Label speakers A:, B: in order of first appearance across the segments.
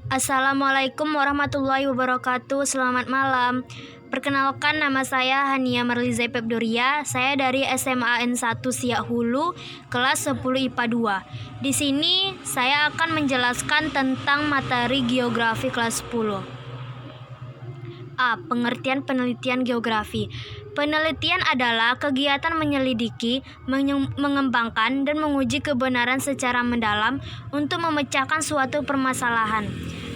A: Assalamualaikum warahmatullahi wabarakatuh. Selamat malam. Perkenalkan, nama saya Hania Marliza Pebdoria. Saya dari SMA N1 Siak Hulu, kelas 10 IPA 2. Di sini saya akan menjelaskan tentang materi geografi kelas 10. A. Pengertian penelitian geografi. Penelitian adalah kegiatan menyelidiki, mengembangkan, dan menguji kebenaran secara mendalam untuk memecahkan suatu permasalahan.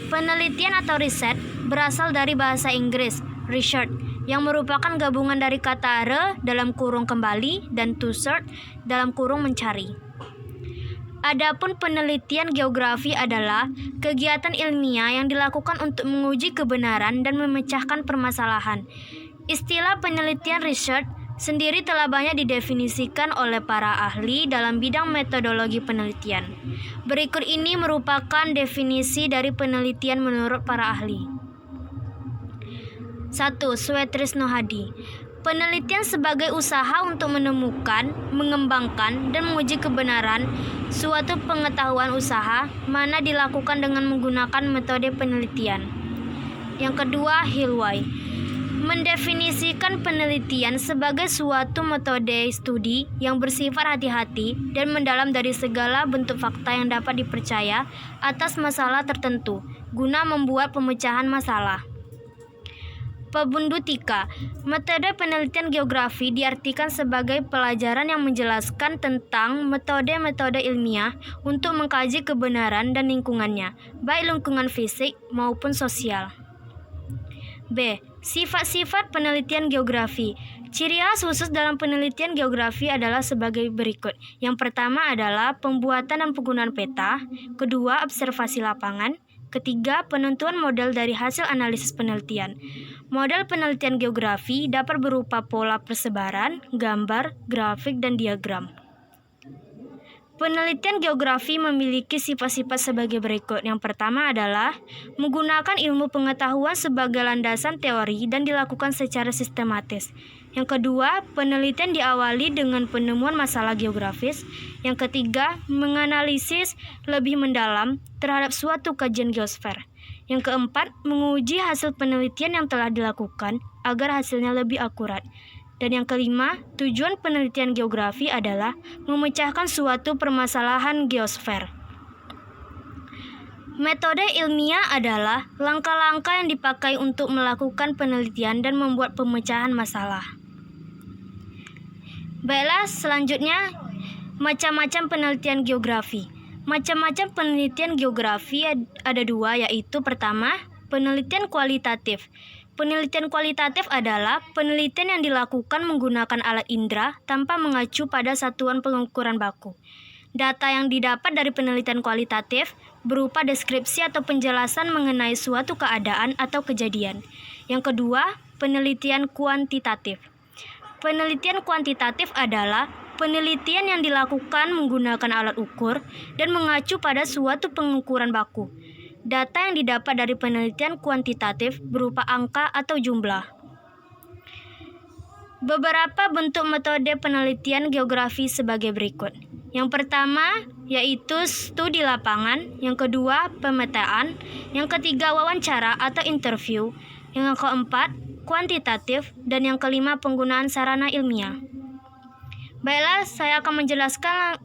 A: Penelitian atau riset berasal dari bahasa Inggris, research, yang merupakan gabungan dari kata re dalam kurung kembali dan to search dalam kurung mencari. Adapun penelitian geografi adalah kegiatan ilmiah yang dilakukan untuk menguji kebenaran dan memecahkan permasalahan. Istilah penelitian research sendiri telah banyak didefinisikan oleh para ahli dalam bidang metodologi penelitian. Berikut ini merupakan definisi dari penelitian menurut para ahli. 1. Suetrisno Hadi. Penelitian sebagai usaha untuk menemukan, mengembangkan, dan menguji kebenaran suatu pengetahuan usaha mana dilakukan dengan menggunakan metode penelitian. Yang kedua, Hilway. Mendefinisikan penelitian sebagai suatu metode studi yang bersifat hati-hati dan mendalam dari segala bentuk fakta yang dapat dipercaya atas masalah tertentu, guna membuat pemecahan masalah. Pabundutika. Metode penelitian geografi diartikan sebagai pelajaran yang menjelaskan tentang metode-metode ilmiah untuk mengkaji kebenaran dan lingkungannya, baik lingkungan fisik maupun sosial. B. Sifat-sifat penelitian geografi. Ciri khas khusus dalam penelitian geografi adalah sebagai berikut. Yang pertama adalah pembuatan dan penggunaan peta. Kedua, observasi lapangan. Ketiga, penentuan model dari hasil analisis penelitian. Model penelitian geografi dapat berupa pola persebaran, gambar, grafik, dan diagram. Penelitian geografi memiliki sifat-sifat sebagai berikut. Yang pertama adalah menggunakan ilmu pengetahuan sebagai landasan teori dan dilakukan secara sistematis. Yang kedua, penelitian diawali dengan penemuan masalah geografis. Yang ketiga, menganalisis lebih mendalam terhadap suatu kajian geosfer. Yang keempat, menguji hasil penelitian yang telah dilakukan agar hasilnya lebih akurat. Dan yang kelima, tujuan penelitian geografi adalah memecahkan suatu permasalahan geosfer. Metode ilmiah adalah langkah-langkah yang dipakai untuk melakukan penelitian dan membuat pemecahan masalah. Baiklah, selanjutnya macam-macam penelitian geografi. Macam-macam penelitian geografi ada dua, yaitu pertama, penelitian kualitatif. Penelitian kualitatif adalah penelitian yang dilakukan menggunakan alat indera tanpa mengacu pada satuan pengukuran baku. Data yang didapat dari penelitian kualitatif berupa deskripsi atau penjelasan mengenai suatu keadaan atau kejadian. Yang kedua, penelitian kuantitatif. Penelitian kuantitatif adalah penelitian yang dilakukan menggunakan alat ukur dan mengacu pada suatu pengukuran baku. Data yang didapat dari penelitian kuantitatif berupa angka atau jumlah. Beberapa bentuk metode penelitian geografi sebagai berikut. Yang pertama yaitu studi lapangan, yang kedua pemetaan, yang ketiga wawancara atau interview, yang keempat kuantitatif, dan yang kelima penggunaan sarana ilmiah. Baiklah, saya akan menjelaskan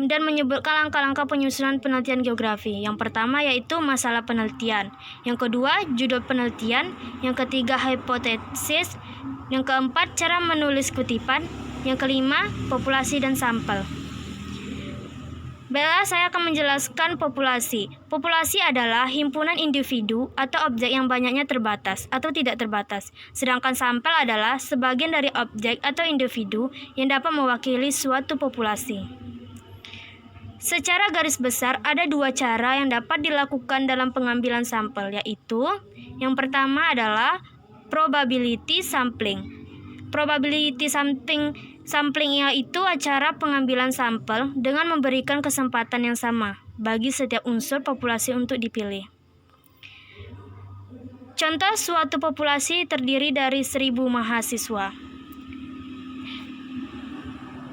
A: dan menyebutkan langkah-langkah penyusunan penelitian geografi. Yang pertama yaitu masalah penelitian. Yang kedua, judul penelitian. Yang ketiga, hipotesis. Yang keempat, cara menulis kutipan. Yang kelima, populasi dan sampel. Baiklah, saya akan menjelaskan populasi. Populasi adalah himpunan individu atau objek yang banyaknya terbatas atau tidak terbatas. Sedangkan sampel adalah sebagian dari objek atau individu yang dapat mewakili suatu populasi. Secara garis besar, ada dua cara yang dapat dilakukan dalam pengambilan sampel, yaitu yang pertama adalah probability sampling. Probability sampling yaitu acara pengambilan sampel dengan memberikan kesempatan yang sama bagi setiap unsur populasi untuk dipilih. Contoh, suatu populasi terdiri dari 1000 mahasiswa.